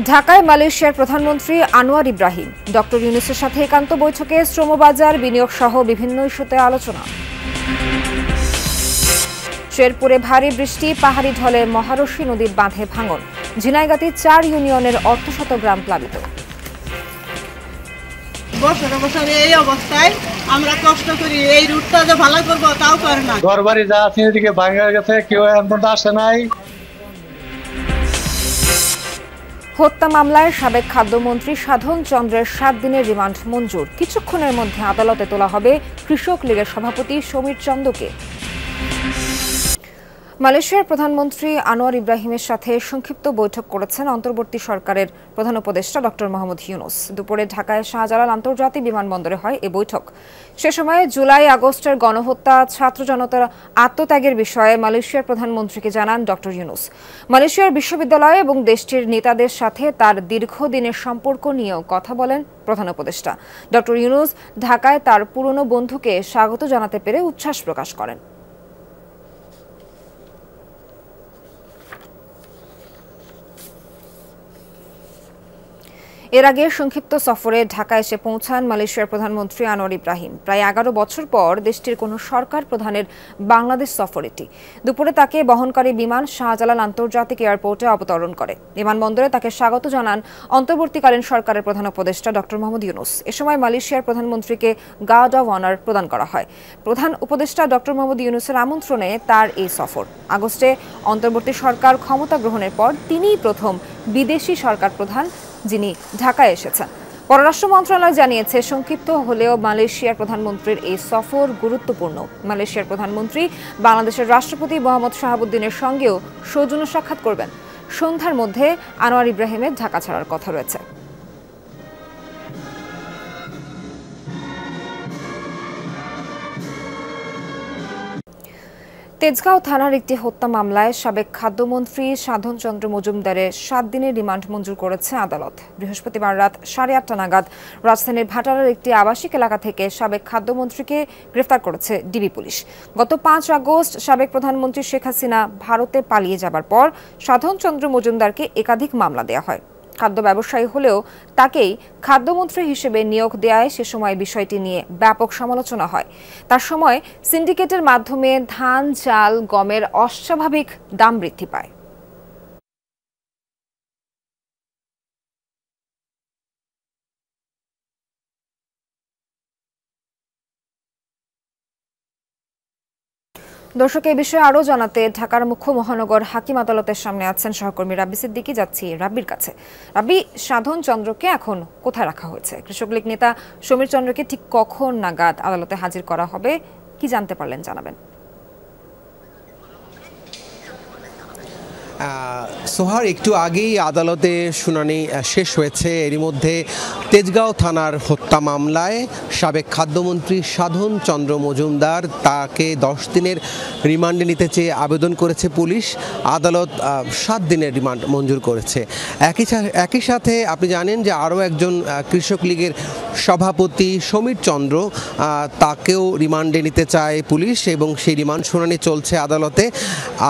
ঢাকায় মালয়েশিয়ার প্রধানমন্ত্রী আনোয়ার ইব্রাহিম ডক্টর ইউনূসের সাথে একান্ত বৈঠকে শ্রমবাজার বিনিয়োগ সহ বিভিন্ন ইস্যুতে আলোচনা। শেরপুরে ভারী বৃষ্টি, পাহাড়ি ঢলে মহারশী নদীর বাঁধে ভাঙন, ঝিনাইগাতি ৪ ইউনিয়নের অর্ধশত গ্রাম প্লাবিত। বছরে এই অবস্থায় আমরা কষ্ট করি, এই রুটটা যে ভালো করবো তাও পারে না। ঘরবাড়ি যা আছে এদিকে ভাঙা গেছে, কেউ এখন আসে নাই। হত্যা মামলায় সাবেক খাদ্যমন্ত্রী সাধন চন্দ্রের ৭ দিনের রিমান্ড মঞ্জুর। কিছুক্ষণের মধ্যে আদালতে তোলা হবে কৃষক লীগের সভাপতি সমীর চন্দকে। মালয়েশিয়ার প্রধানমন্ত্রী আনোয়ার ইব্রাহিমের সাথে সংক্ষিপ্ত বৈঠক করেছেন অন্তর্বর্তী সরকারের প্রধান উপদেষ্টা ডক্টর মোহাম্মদ ইউনূস। দুপুরে ঢাকায় শাহজালাল আন্তর্জাতিক বিমানবন্দরে হয় এ বৈঠক। সে সময় জুলাই আগস্টের গণহত্যা, ছাত্র জনতার আত্মত্যাগের বিষয়ে মালয়েশিয়ার প্রধানমন্ত্রীকে জানান ডক্টর ইউনূস। মালয়েশিয়ার বিশ্ববিদ্যালয় এবং দেশটির নেতাদের সাথে তার দীর্ঘদিনের সম্পর্ক নিয়েও কথা বলেন প্রধান উপদেষ্টা। ডক্টর ইউনূস ঢাকায় তার পুরনো বন্ধুকে স্বাগত জানাতে পেরে উচ্ছ্বাস প্রকাশ করেন। এর আগে সংক্ষিপ্ত সফরে ঢাকা এসে পৌঁছান মালয়েশিয়ার প্রধানমন্ত্রী আনোয়ার ইব্রাহিম। প্রায় ১১ বছর পর দেশটির কোনো সরকার প্রধানের বাংলাদেশ সফর এটি। দুপুরে তাকে বহনকারী বিমান শাহজালাল আন্তর্জাতিক এয়ারপোর্টে অবতরণ করে। বিমানবন্দরে তাকে স্বাগত জানান অন্তর্বর্তীকালীন সরকারের প্রধান উপদেষ্টা ডক্টর মোহাম্মদ ইউনূস। এ সময় মালয়েশিয়ার প্রধানমন্ত্রীকে গার্ড অব অনার প্রদান করা হয়। প্রধান উপদেষ্টা ডক্টর মোহাম্মদ ইউনূসের আমন্ত্রণে তার এই সফর। আগস্টে অন্তর্বর্তী সরকার ক্ষমতা গ্রহণের পর তিনিই প্রথম বিদেশি সরকার প্রধান যিনি ঢাকায় এসেছেন। পররাষ্ট্র মন্ত্রণালয় জানিয়েছে, সংক্ষিপ্ত হলেও মালয়েশিয়ার প্রধানমন্ত্রীর এই সফর গুরুত্বপূর্ণ। মালয়েশিয়ার প্রধানমন্ত্রী বাংলাদেশের রাষ্ট্রপতি মোহাম্মদ শাহাবুদ্দিনের সঙ্গেও সৌজন্য সাক্ষাৎ করবেন। সন্ধ্যার মধ্যে আনোয়ার ইব্রাহিমের ঢাকা ছাড়ার কথা রয়েছে। তেজগাঁও থানার একটি হত্যা মামলায় সাবেক খাদ্যমন্ত্রী সাধন চন্দ্র মজুমদারের ৭ দিনের রিমান্ড মঞ্জুর করেছে আদালত। বৃহস্পতিবার রাত ৮:৩০ নাগাদ রাজধানীর ভাটারার একটি আবাসিক এলাকা থেকে সাবেক খাদ্যমন্ত্রীকে গ্রেফতার করেছে ডিবি পুলিশ। গত ৫ আগস্ট সাবেক প্রধানমন্ত্রী শেখ হাসিনা ভারতে পালিয়ে যাবার পর সাধন চন্দ্র মজুমদারকে একাধিক মামলা দেওয়া হয়। খাদ্য ব্যবসায়ী হলেও তাকেই খাদ্যমন্ত্রী হিসেবে নিয়োগ দেওয়ায় সে সময় বিষয়টি নিয়ে ব্যাপক সমালোচনা হয়। তার সময় সিন্ডিকেটের মাধ্যমে ধান, চাল, গমের অস্বাভাবিক দাম বৃদ্ধি পায়। দর্শক, এই বিষয়ে আরও জানাতে ঢাকার মুখ্য মহানগর হাকিম আদালতের সামনে আছেন সহকর্মী রাব্বি সিদ্দিকী। যাচ্ছি রাব্বির কাছে। রাব্বি, সাধন চন্দ্রকে এখন কোথায় রাখা হয়েছে? কৃষক লীগ নেতা সমীর চন্দ্রকে ঠিক কখন নাগাদ আদালতে হাজির করা হবে, কি জানতে পারলেন জানাবেন। সোহার, একটু আগেই আদালতে শুনানি শেষ হয়েছে। এরই মধ্যে তেজগাঁও থানার হত্যা মামলায় সাবেক খাদ্যমন্ত্রী সাধন চন্দ্র মজুমদার তাকে ১০ দিনের রিমান্ডে নিতে চেয়ে আবেদন করেছে পুলিশ। আদালত ৭ দিনের রিমান্ড মঞ্জুর করেছে। একই সাথে আপনি জানেন যে আরও একজন কৃষক লীগের সভাপতি সমীর চন্দ্র, তাকেও রিমান্ডে নিতে চায় পুলিশ এবং সেই রিমান্ড শুনানি চলছে আদালতে।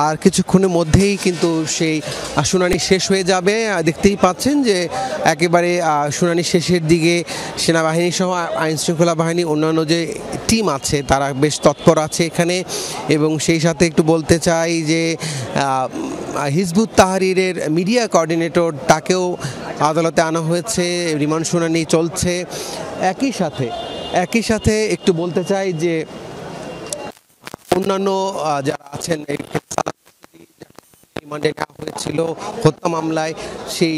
আর কিছুক্ষণের মধ্যেই কিন্তু সেই শুনানি শেষ হয়ে যাবে। দেখতেই পাচ্ছেন যে একেবারে শুনানি শেষের দিকে সেনাবাহিনী সহ আইনশৃঙ্খলা বাহিনী অন্যান্য যে টিম আছে তারা বেশ তৎপর আছে এখানে। এবং সেই সাথে একটু বলতে চাই যে হিজবুত তাহরিরের মিডিয়া কোঅর্ডিনেটর, তাকেও আদালতে আনা হয়েছে। রিমান্ড শুনানি চলছে। একই সাথে একটু বলতে চাই যে অন্যান্য যারা আছেন রিমান্ডে নেওয়া হয়েছিল হত্যা মামলায়, সেই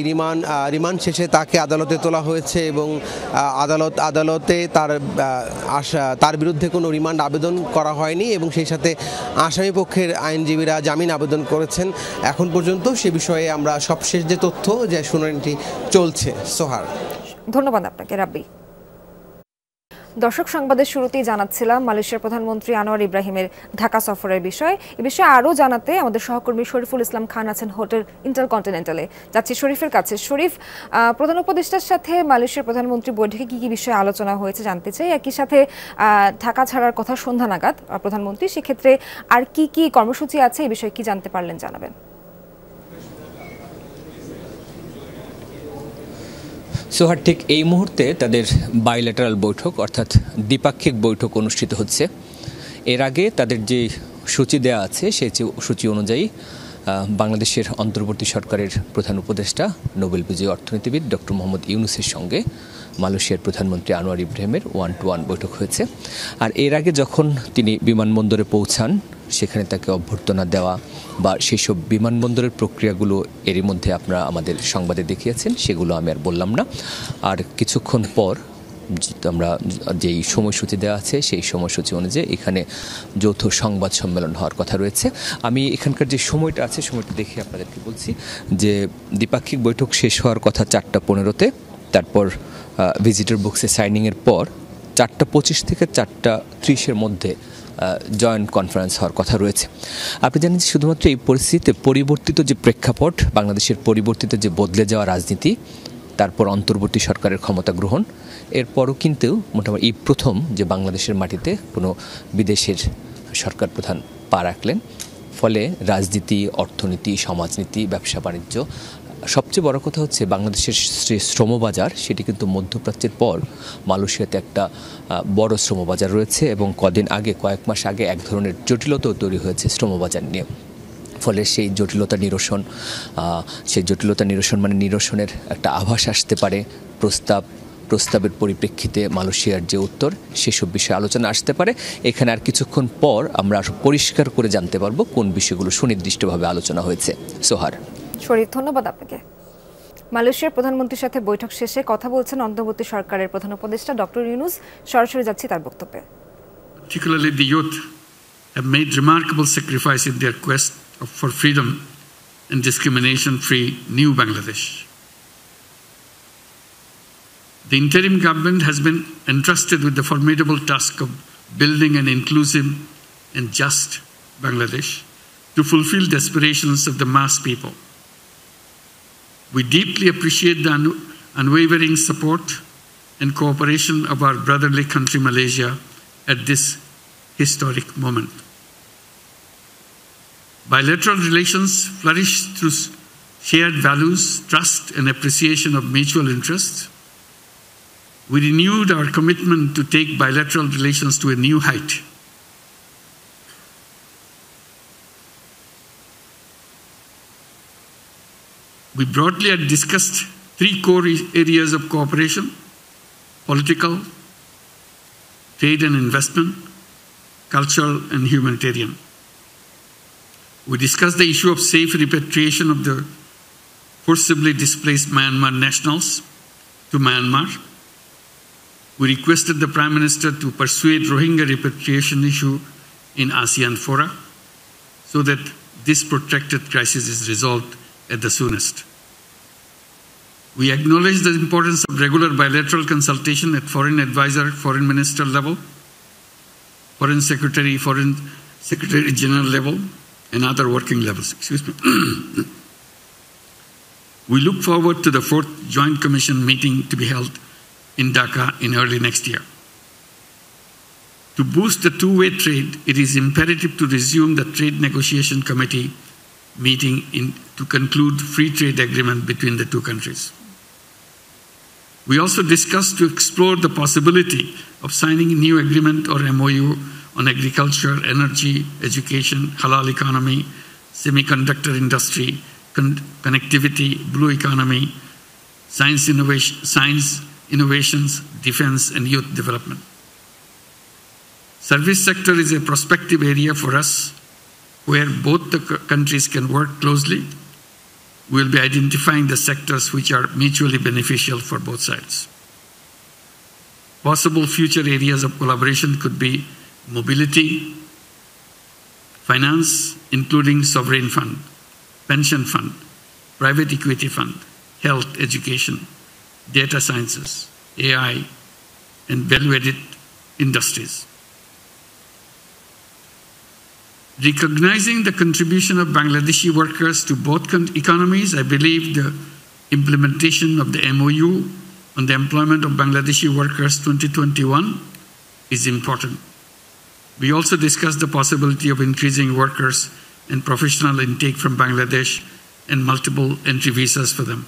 রিমান্ড শেষে তাকে আদালতে তোলা হয়েছে এবং আদালতে তার বিরুদ্ধে কোনো রিমান্ড আবেদন করা হয়নি এবং সেই সাথে আসামি পক্ষের আইনজীবীরা জামিন আবেদন করেছেন। এখন পর্যন্ত সে বিষয়ে আমরা সবশেষ যে তথ্য, যে শুনানিটি চলছে। সোহার, ধন্যবাদ আপনাকে রাব্বি। দর্শক, সংবাদের শুরুতেই জানাচ্ছিলাম মালয়েশিয়ার প্রধানমন্ত্রী আনোয়ার ইব্রাহিমের ঢাকা সফরের বিষয়। এ বিষয়ে আরও জানাতে আমাদের সহকর্মী শরীফুল ইসলাম খান আছেন হোটেল ইন্টারকন্টিনেন্টালে। যাচ্ছি শরীফের কাছে। শরীফ, প্রধান উপদেষ্টার সাথে মালয়েশিয়ার প্রধানমন্ত্রী বৈঠকে কি কি বিষয়ে আলোচনা হয়েছে জানতে চাই। একই সাথে ঢাকা ছাড়ার কথা সন্ধ্যা নাগাদ প্রধানমন্ত্রী, সেক্ষেত্রে আর কি কি কর্মসূচি আছে এই বিষয়ে কি জানতে পারলেন জানাবেন। সোহার ঠিক এই মুহূর্তে তাদের বাইল্যাটারাল বৈঠক অর্থাৎ দ্বিপাক্ষিক বৈঠক অনুষ্ঠিত হচ্ছে। এর আগে তাদের যে সূচি দেওয়া আছে সেই সূচি অনুযায়ী বাংলাদেশের অন্তর্বর্তী সরকারের প্রধান উপদেষ্টা নোবেল বিজয়ী অর্থনীতিবিদ ডক্টর মোহাম্মদ ইউনূসের সঙ্গে মালয়েশিয়ার প্রধানমন্ত্রী আনোয়ার ইব্রাহিমের 1-to-1 বৈঠক হয়েছে। আর এর আগে যখন তিনি বিমানবন্দরে পৌঁছান সেখানে তাকে অভ্যর্থনা দেওয়া বা সেসব বিমানবন্দরের প্রক্রিয়াগুলো এরই মধ্যে আপনারা আমাদের সংবাদে দেখিয়েছেন, সেগুলো আমি আর বললাম না। আর কিছুক্ষণ পর আমরা যেই সময়সূচি দেওয়া আছে সেই সময়সূচি অনুযায়ী এখানে যৌথ সংবাদ সম্মেলন হওয়ার কথা রয়েছে। আমি এখানকার যে সময়টা আছে সময়টা দেখে আপনাদেরকে বলছি যে দ্বিপাক্ষিক বৈঠক শেষ হওয়ার কথা 4:15-তে, তারপর ভিজিটর বক্সে সাইনিংয়ের পর 4:25 থেকে 4:30-এর মধ্যে জয়েন্ট কনফারেন্স হওয়ার কথা রয়েছে। আপনি জানেন যে শুধুমাত্র এই পরিস্থিতিতে পরিবর্তিত যে প্রেক্ষাপট, বাংলাদেশের পরিবর্তিত যে বদলে যাওয়া রাজনীতি, তারপর অন্তর্বর্তী সরকারের ক্ষমতা গ্রহণ, এরপরও কিন্তু মোটামুটি এই প্রথম যে বাংলাদেশের মাটিতে কোনো বিদেশের সরকার প্রধান পা রাখলেন। ফলে রাজনীতি, অর্থনীতি, সমাজনীতি, ব্যবসা বাণিজ্য, সবচেয়ে বড় কথা হচ্ছে বাংলাদেশের যে শ্রমবাজার সেটি কিন্তু মধ্যপ্রাচ্যের পর মালয়েশিয়াতে একটা বড় শ্রমবাজার রয়েছে এবং কয়েক মাস আগে এক ধরনের জটিলতাও তৈরি হয়েছে শ্রমবাজার নিয়ে। ফলে সেই জটিলতা নিরসন মানে নিরসনের একটা আভাস আসতে পারে। প্রস্তাবের পরিপ্রেক্ষিতে মালয়েশিয়ার যে উত্তর, সেসব বিষয়ে আলোচনা আসতে পারে। এখানে আর কিছুক্ষণ পর আমরা পরিষ্কার করে জানতে পারবো কোন বিষয়গুলো সুনির্দিষ্টভাবে আলোচনা হয়েছে। সোহার, শরীফ, ধন্যবাদ আপনাকে। মালয়েশিয়ার প্রধানমন্ত্রীর সাথে বৈঠক শেষে কথা বলছেন অন্তর্বর্তী সরকারের প্রধান উপদেষ্টা ডক্টর ইউনূস। সরাসরি যাচ্ছি তার বক্তব্যে। Particularly the youth have made remarkable sacrifice in their quest for freedom and discrimination-free new Bangladesh. The interim government has been entrusted with the formidable task of building an inclusive and just Bangladesh to fulfill the aspirations of the mass people. We deeply appreciate the unwavering support and cooperation of our brotherly country Malaysia at this historic moment. Bilateral relations flourish through shared values, trust and appreciation of mutual interests. We renewed our commitment to take bilateral relations to a new height. We broadly had discussed 3 core areas of cooperation: political, trade and investment, cultural and humanitarian. We discussed the issue of safe repatriation of the forcibly displaced Myanmar nationals to Myanmar. We requested the Prime Minister to persuade Rohingya repatriation issue in ASEAN fora so that this protracted crisis is resolved at the soonest. We acknowledge the importance of regular bilateral consultation at foreign advisor, foreign minister level, foreign secretary general level, and other working levels. Excuse me. We look forward to the 4th Joint Commission meeting to be held in Dhaka in early next year. To boost the two-way trade, it is imperative to resume the Trade Negotiation Committee meeting to conclude free trade agreement between the two countries. We also discussed to explore the possibility of signing a new agreement or MOU on agriculture, energy, education, halal economy, semiconductor industry, connectivity, blue economy, science innovations, defense and youth development. Service sector is a prospective area for us where both the countries can work closely. We will be identifying the sectors which are mutually beneficial for both sides. Possible future areas of collaboration could be mobility, finance, including sovereign fund, pension fund, private equity fund, health, education, data sciences, AI, and value-added industries. Recognizing the contribution of Bangladeshi workers to both economies, I believe the implementation of the MOU on the employment of Bangladeshi workers 2021 is important. We also discussed the possibility of increasing workers and professional intake from Bangladesh and multiple entry visas for them.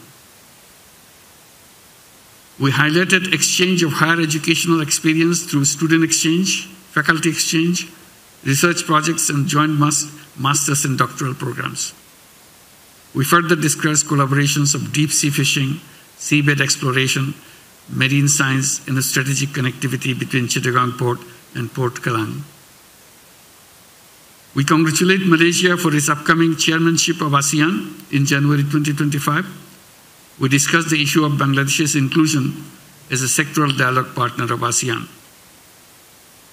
We highlighted exchange of higher educational experience through student exchange, faculty exchange, research projects, and joint master's and doctoral programs. We further discussed collaborations of deep-sea fishing, seabed exploration, marine science, and strategic connectivity between Chittagong Port and Port Kelang. We congratulate Malaysia for its upcoming chairmanship of ASEAN in January 2025. We discussed the issue of Bangladesh's inclusion as a sectoral dialogue partner of ASEAN.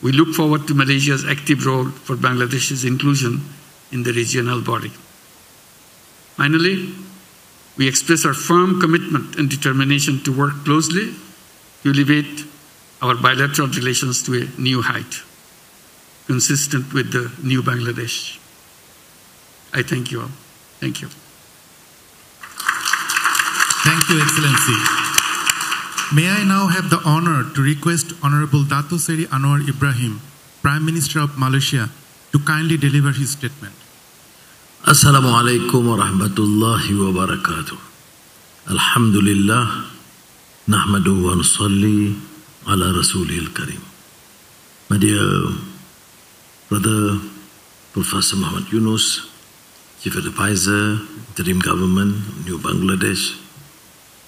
We look forward to Malaysia's active role for Bangladesh's inclusion in the regional body. Finally, we express our firm commitment and determination to work closely to elevate our bilateral relations to a new height, consistent with the new Bangladesh. I thank you all. Thank you. Thank you, Excellency. May I now have the honor to request Honorable Dato Seri Anwar Ibrahim, Prime Minister of Malaysia, to kindly deliver his statement. Assalamu alaikum wa rahmatullahi wa barakatuh. Alhamdulillah, nahmadu wa nusalli ala rasulil karim. My dear brother, Professor Muhammad Yunus, Chief Advisor, Interim Government, New Bangladesh,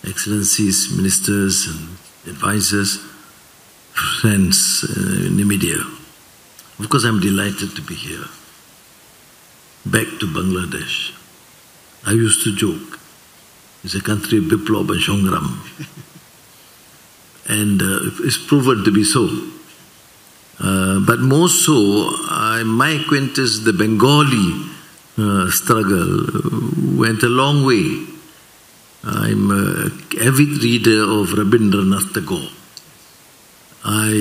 Excellencies, Ministers and Advisors, friends in the media. Of course, I'm delighted to be here. Back to Bangladesh. I used to joke, it's a country of Biplab and Shongram. And it's proven to be so. But more so, my acquaintance, the Bengali struggle, went a long way. I'm an avid reader of Rabindranath Tagore. I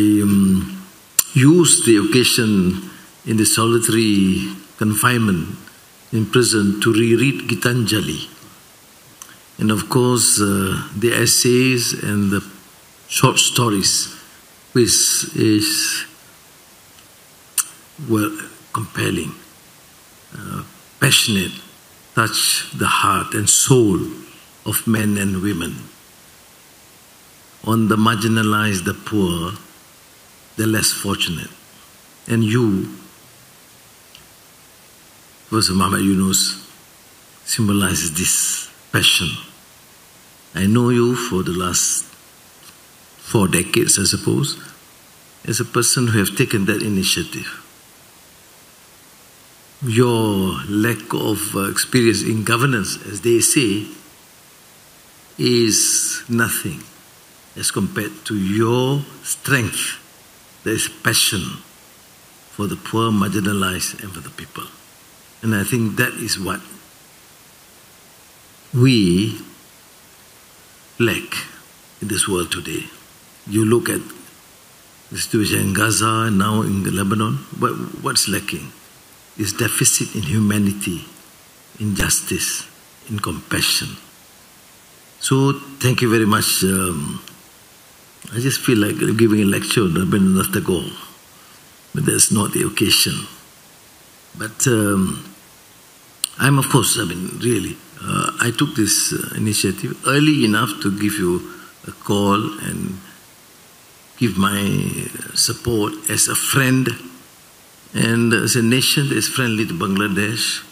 used the occasion in the solitary confinement in prison to reread Gitanjali. And of course, the essays and the short stories, which were compelling, passionate, touch the heart and soul of men and women. On the marginalized, the poor, the less fortunate. And you, Professor Muhammad Yunus, symbolizes this passion. I know you for the last 4 decades, I suppose, as a person who have taken that initiative. Your lack of experience in governance, as they say, is nothing as compared to your strength. There is passion for the poor, marginalized, and for the people. And I think that is what we lack in this world today. You look at the situation in Gaza and now in Lebanon, what's lacking is deficit in humanity, in justice, in compassion. So thank you very much. I just feel like giving a lecture on Rabindranath Tagore, but that's not the occasion. But I'm, of course, really, I took this initiative early enough to give you a call and give my support as a friend and as a nation that is friendly to Bangladesh,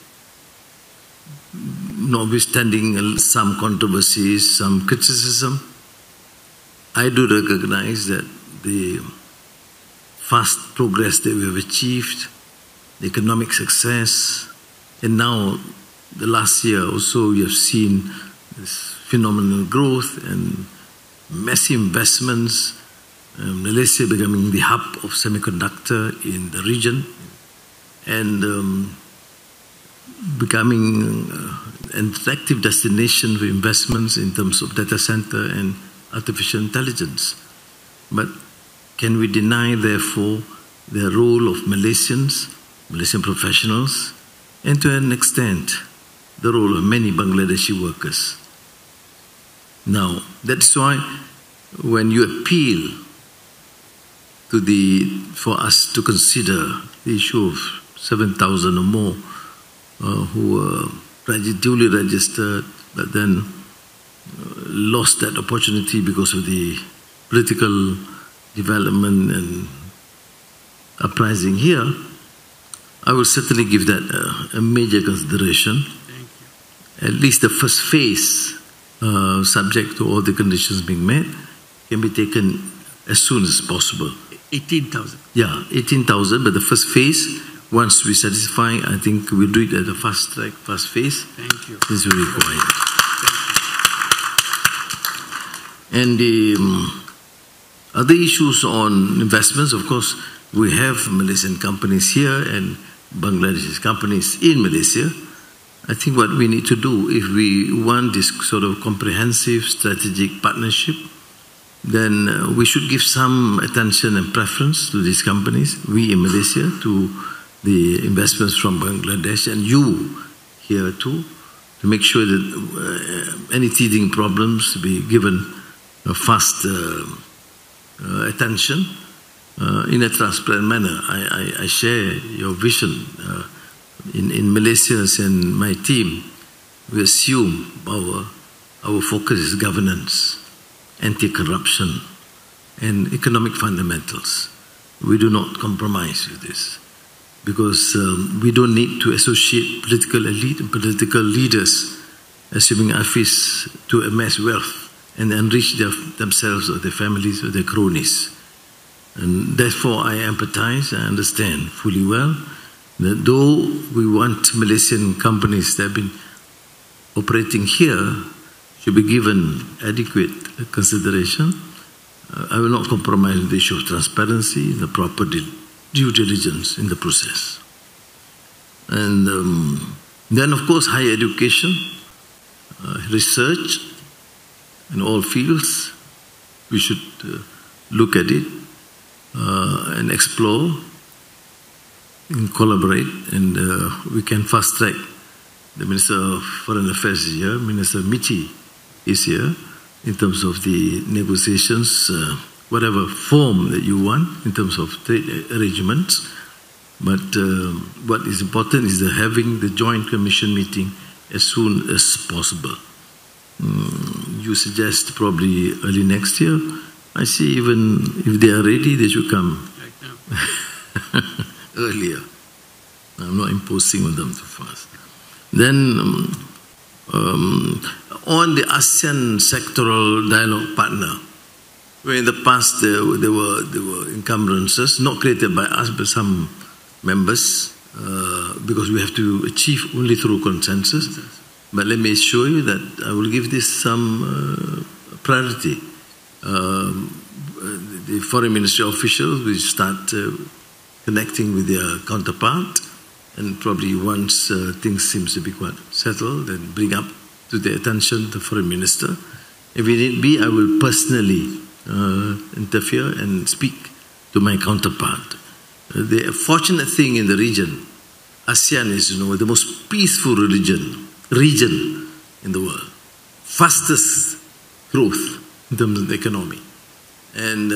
notwithstanding some controversies, some criticism. I do recognize that the fast progress that we have achieved, the economic success, and now the last year also we have seen this phenomenal growth and massive investments, Malaysia becoming the hub of semiconductor in the region and becoming an attractive destination for investments in terms of data center and artificial intelligence. But can we deny, therefore, the role of Malaysian professionals, and to an extent, the role of many Bangladeshi workers? Now, that's why when you appeal to for us to consider the issue of 7,000 or more who were duly registered, but then lost that opportunity because of the political development and uprising here, I will certainly give that a major consideration. At least the first phase, subject to all the conditions being met, can be taken as soon as possible. 18,000. Yeah, 18,000, but the first phase, once we satisfy, I think we'll do it at a fast track, fast phase. Thank you. This will require. And the other issues on investments, of course, we have Malaysian companies here and Bangladeshi companies in Malaysia. I think what we need to do, if we want this sort of comprehensive strategic partnership, then we should give some attention and preference to these companies, we in Malaysia, to the investments from Bangladesh, and you here too, to make sure that any teething problems be given a fast attention in a transparent manner. I share your vision. In Malaysia and my team, we assume our focus is governance, anti-corruption, and economic fundamentals. We do not compromise with this because we don't need to associate political elite and political leaders assuming office to amass wealth and enrich themselves or their families or their cronies. And therefore I empathize, I understand fully well that though we want Malaysian companies that have been operating here should be given adequate consideration, I will not compromise with the issue of transparency and the proper due diligence in the process. And then, of course, higher education, research in all fields, we should look at it and explore and collaborate, and we can fast track. The Minister of Foreign Affairs is here, Minister Michi is here, in terms of the negotiations, whatever form that you want in terms of trade arrangements. But what is important is having the Joint Commission meeting as soon as possible. You suggest probably early next year. I see even if they are ready, they should come earlier. I'm not imposing on them too fast. Then on the ASEAN sectoral dialogue partner, where in the past there were encumbrances, not created by us but some members, because we have to achieve only through consensus. But let me assure you that I will give this some priority. The foreign ministry officials will start connecting with their counterpart, and probably once things seem to be quite settled, then bring up to the attention the foreign minister. If it need be, I will personally interfere and speak to my counterpart. The fortunate thing in the region, ASEAN is, the most peaceful region in the world, fastest growth in terms of the economy. And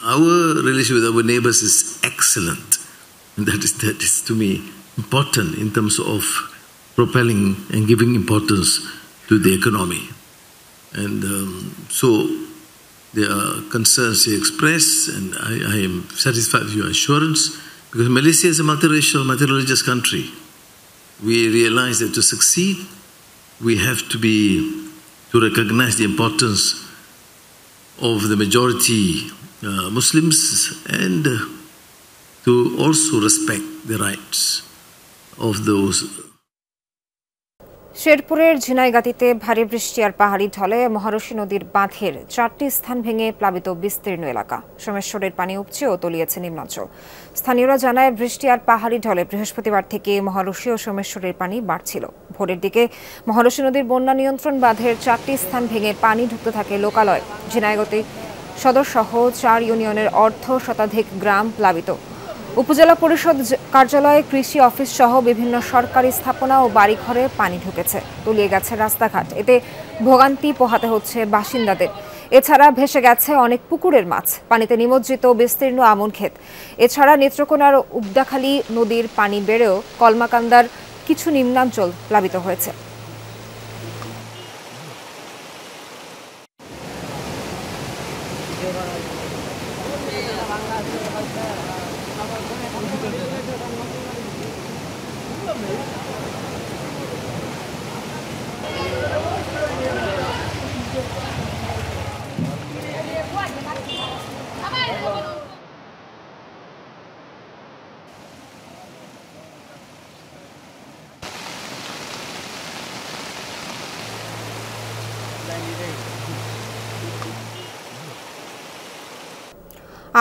our relation with our neighbors is excellent. And that is to me important in terms of propelling and giving importance to the economy. And so there are concerns you express, and I am satisfied with your assurance, because Malaysia is a multiracial, multireligious country. We realize that to succeed, we have to recognize the importance of the majority Muslims, and to also respect the rights of those. শেরপুরের ঝিনাইগাতিতে ভারী বৃষ্টি আর পাহাড়ি ঢলে মহারশী নদীর বাঁধের 4টি স্থান ভেঙে প্লাবিত বিস্তীর্ণ এলাকা। সোমেশ্বরের পানি উপচে ও তলিয়েছে নিম্নাঞ্চল। স্থানীয়রা জানায়, বৃষ্টি আর পাহাড়ি ঢলে বৃহস্পতিবার থেকে মহারশী ও সোমেশ্বরের পানি বাড়ছিল। ভোরের দিকে মহারশী নদীর বন্যা নিয়ন্ত্রণ বাঁধের 4টি স্থান ভেঙে পানি ঢুকতে থাকে লোকালয়ে। ঝিনাইগাতি সদর সহ 4 ইউনিয়নের অর্ধ শতাধিক গ্রাম প্লাবিত। উপজেলা পরিষদ কার্যালয়, কৃষি অফিস সহ বিভিন্ন সরকারি স্থাপনা ও বাড়িঘরে পানি ঢুকেছে, তলিয়ে গেছে রাস্তাঘাট। এতে ভোগান্তি পোহাতে হচ্ছে বাসিন্দাদের। এছাড়া ভেসে গেছে অনেক পুকুরের মাছ, পানিতে নিমজ্জিত বিস্তীর্ণ আমন ক্ষেত। এছাড়া নেত্রকোনার উবদাখালী নদীর পানি বেড়েও কলমাকান্দার কিছু নিম্নাঞ্চল প্লাবিত হয়েছে।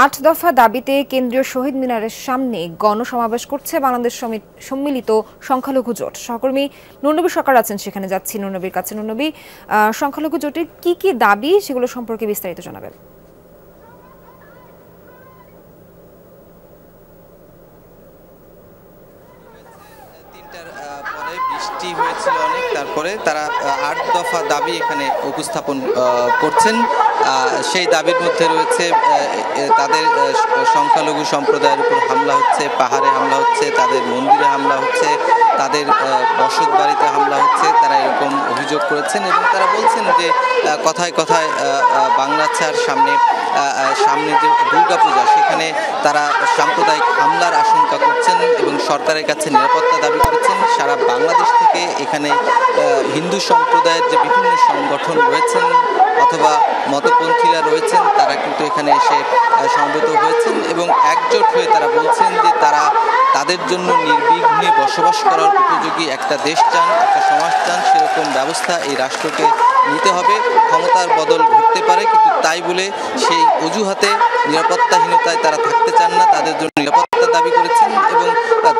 আট দফা দাবিতে কেন্দ্রীয় শহীদ মিনারের সামনে গণসমাবেশ করছে বাংলাদেশ সম্মিলিত সংখ্যালঘু জোট। সহকর্মী নুরনবী সরকার আছেন, সেখানে যাচ্ছি নুরনবীর কাছে। নুরনবী, সংখ্যালঘু জোটের কি কি দাবি সেগুলো সম্পর্কে বিস্তারিত জানাবেন। বৃষ্টি হয়েছিল অনেক, তারপরে তারা ৮ দফা দাবি এখানে উপস্থাপন করছেন। সেই দাবির মধ্যে রয়েছে তাদের সংখ্যালঘু সম্প্রদায়ের উপর হামলা হচ্ছে, পাহাড়ে হামলা হচ্ছে, তাদের মন্দিরে হামলা হচ্ছে, তাদের বসত বাড়িতে হামলা হচ্ছে, তারা এরকম অভিযোগ করেছেন। এবং তারা বলছেন যে কথায় কথায় বাংলা ছাড় সামনে যে দুর্গাপূজা, সেখানে তারা সাম্প্রদায়িক হামলার আশঙ্কা করছেন এবং সরকারের কাছে নিরাপত্তা দাবি করেছেন। সারা বাংলাদেশ থেকে এখানে হিন্দু সম্প্রদায়ের যে বিভিন্ন সংগঠন রয়েছেন অথবা মতপন্থীরা রয়েছেন, তারা কিন্তু এখানে এসে সমবেত হয়েছেন এবং একজোট হয়ে তারা বলছেন যে তারা তাদের জন্য নির্বিঘ্নে বসবাস করার উপযোগী একটা দেশ চান, একটা সমাজ চান। সেরকম ব্যবস্থা এই রাষ্ট্রকে নিতে হবে। ক্ষমতার বদল ঘটতে পারে, কিন্তু তাই বলে সেই অজুহাতে নিরাপত্তাহীনতায় তারা থাকতে চান না। তাদের জন্য নিরাপত্তা দাবি করেছেন এবং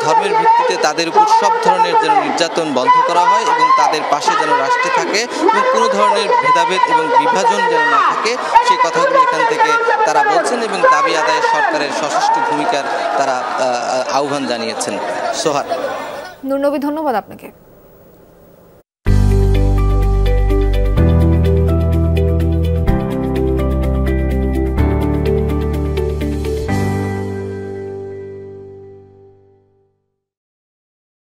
ধর্মের ভিত্তিতে তাদের উপর সব ধরনের যেন নির্যাতন বন্ধ করা হয় এবং তাদের পাশে যেন রাষ্ট্রে থাকে এবং কোনো ধরনের ভেদাভেদ এবং বিভাজন যেন না থাকে, সেই কথাগুলো এখান থেকে তারা বলছেন এবং দাবি আদায়ে সরকারের সশস্ত্র ভূমিকার তারা আহ্বান জানিয়েছেন। সোহার। নুরনবী, ধন্যবাদ আপনাকে।